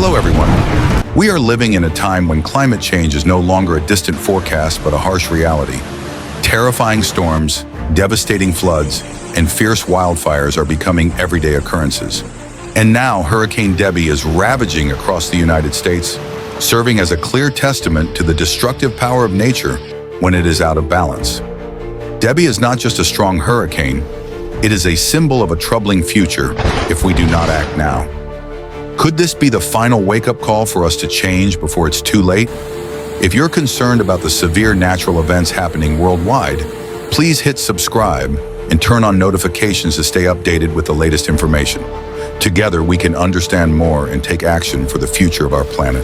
Hello everyone. We are living in a time when climate change is no longer a distant forecast but a harsh reality. Terrifying storms, devastating floods, and fierce wildfires are becoming everyday occurrences. And now Hurricane Debby is ravaging across the United States, serving as a clear testament to the destructive power of nature when it is out of balance. Debby is not just a strong hurricane, it is a symbol of a troubling future if we do not act now. Could this be the final wake-up call for us to change before it's too late? If you're concerned about the severe natural events happening worldwide, please hit subscribe and turn on notifications to stay updated with the latest information. Together, we can understand more and take action for the future of our planet.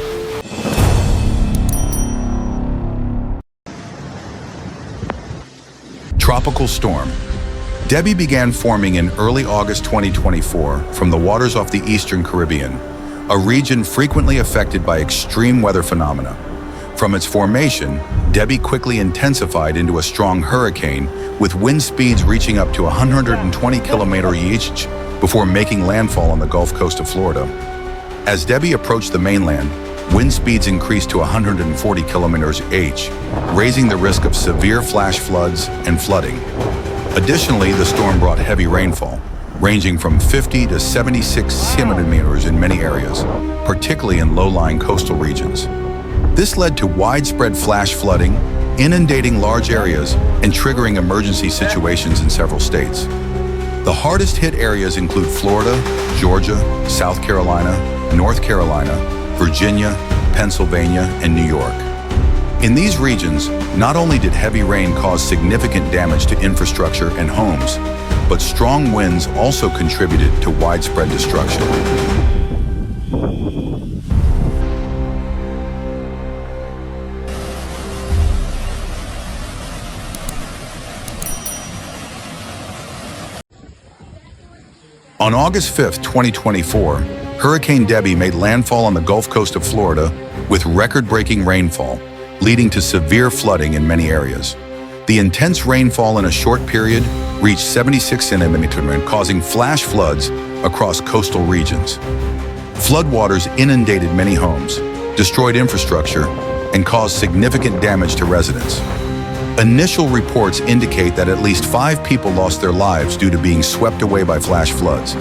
Tropical storm. Debby began forming in early August 2024 from the waters off the eastern Caribbean, a region frequently affected by extreme weather phenomena. From its formation, Debby quickly intensified into a strong hurricane with wind speeds reaching up to 120 km/h before making landfall on the Gulf Coast of Florida. As Debby approached the mainland, wind speeds increased to 140 km/h, raising the risk of severe flash floods and flooding. Additionally, the storm brought heavy rainfall, ranging from 50 to 76 centimeters in many areas, particularly in low-lying coastal regions. This led to widespread flash flooding, inundating large areas, and triggering emergency situations in several states. The hardest hit areas include Florida, Georgia, South Carolina, North Carolina, Virginia, Pennsylvania, and New York. In these regions, not only did heavy rain cause significant damage to infrastructure and homes, but strong winds also contributed to widespread destruction. On August 5, 2024, Hurricane Debby made landfall on the Gulf Coast of Florida with record-breaking rainfall, leading to severe flooding in many areas. The intense rainfall in a short period reached 76 centimeters, causing flash floods across coastal regions. Floodwaters inundated many homes, destroyed infrastructure, and caused significant damage to residents. Initial reports indicate that at least 5 people lost their lives due to being swept away by flash floods,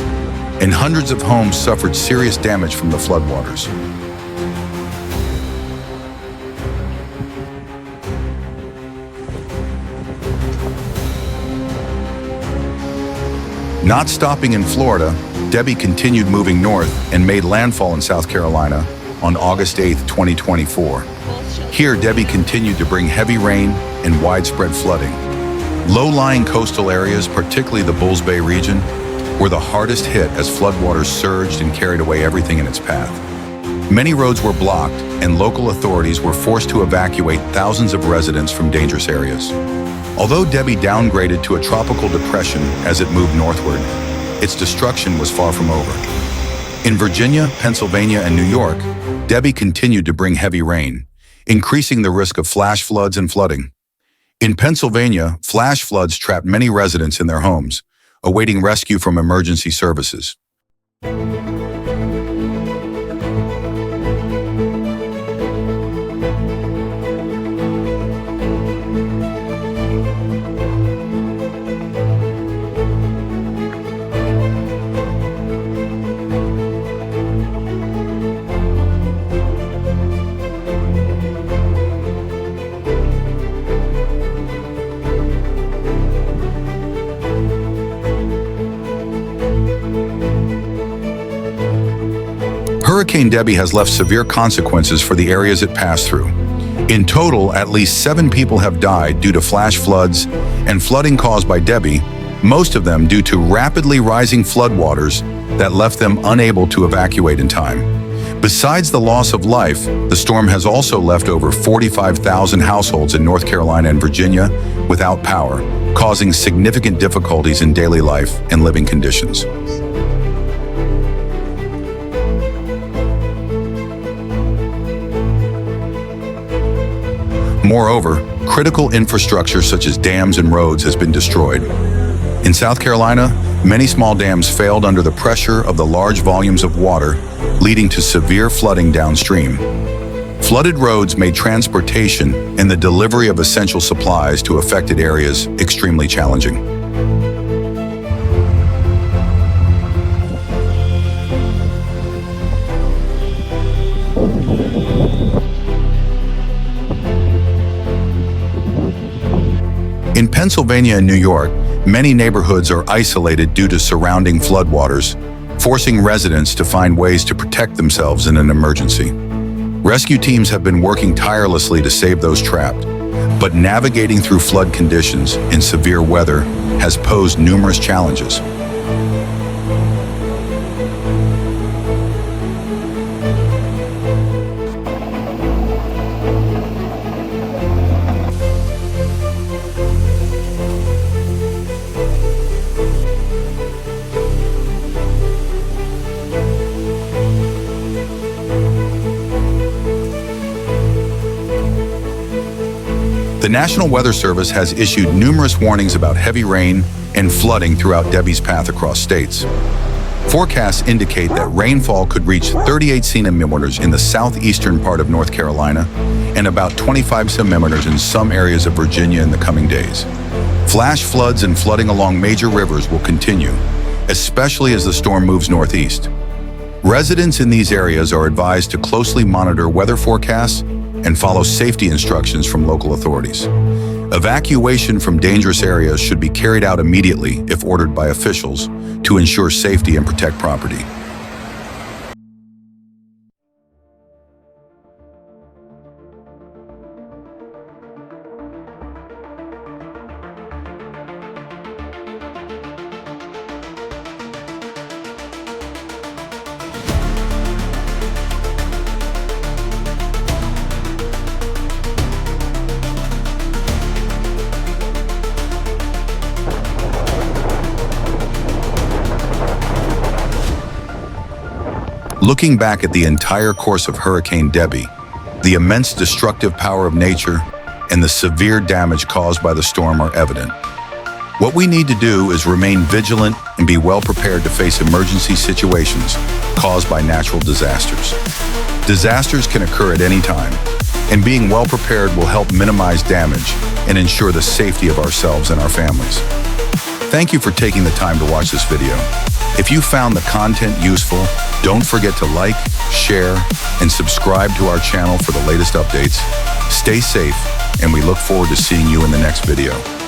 and hundreds of homes suffered serious damage from the floodwaters. Not stopping in Florida, Debby continued moving north and made landfall in South Carolina on August 8, 2024. Here, Debby continued to bring heavy rain and widespread flooding. Low-lying coastal areas, particularly the Bulls Bay region, were the hardest hit as floodwaters surged and carried away everything in its path. Many roads were blocked, and local authorities were forced to evacuate thousands of residents from dangerous areas. Although Debby downgraded to a tropical depression as it moved northward, its destruction was far from over. In Virginia, Pennsylvania, and New York, Debby continued to bring heavy rain, increasing the risk of flash floods and flooding. In Pennsylvania, flash floods trapped many residents in their homes, awaiting rescue from emergency services. Hurricane Debby has left severe consequences for the areas it passed through. In total, at least 7 people have died due to flash floods and flooding caused by Debby, most of them due to rapidly rising floodwaters that left them unable to evacuate in time. Besides the loss of life, the storm has also left over 45,000 households in North Carolina and Virginia without power, causing significant difficulties in daily life and living conditions. Moreover, critical infrastructure such as dams and roads has been destroyed. In South Carolina, Many small dams failed under the pressure of the large volumes of water, leading to severe flooding downstream. Flooded roads made transportation and the delivery of essential supplies to affected areas extremely challenging. In Pennsylvania and New York, many neighborhoods are isolated due to surrounding floodwaters, forcing residents to find ways to protect themselves in an emergency. Rescue teams have been working tirelessly to save those trapped, but navigating through flood conditions in severe weather has posed numerous challenges. The National Weather Service has issued numerous warnings about heavy rain and flooding throughout Debby's path across states. Forecasts indicate that rainfall could reach 38 centimeters in the southeastern part of North Carolina and about 25 centimeters in some areas of Virginia in the coming days. Flash floods and flooding along major rivers will continue, especially as the storm moves northeast. Residents in these areas are advised to closely monitor weather forecasts and follow safety instructions from local authorities. Evacuation from dangerous areas should be carried out immediately if ordered by officials to ensure safety and protect property. Looking back at the entire course of Hurricane Debby, the immense destructive power of nature and the severe damage caused by the storm are evident. What we need to do is remain vigilant and be well prepared to face emergency situations caused by natural disasters. Disasters can occur at any time, and being well prepared will help minimize damage and ensure the safety of ourselves and our families. Thank you for taking the time to watch this video. If you found the content useful, don't forget to like, share, and subscribe to our channel for the latest updates. Stay safe, and we look forward to seeing you in the next video.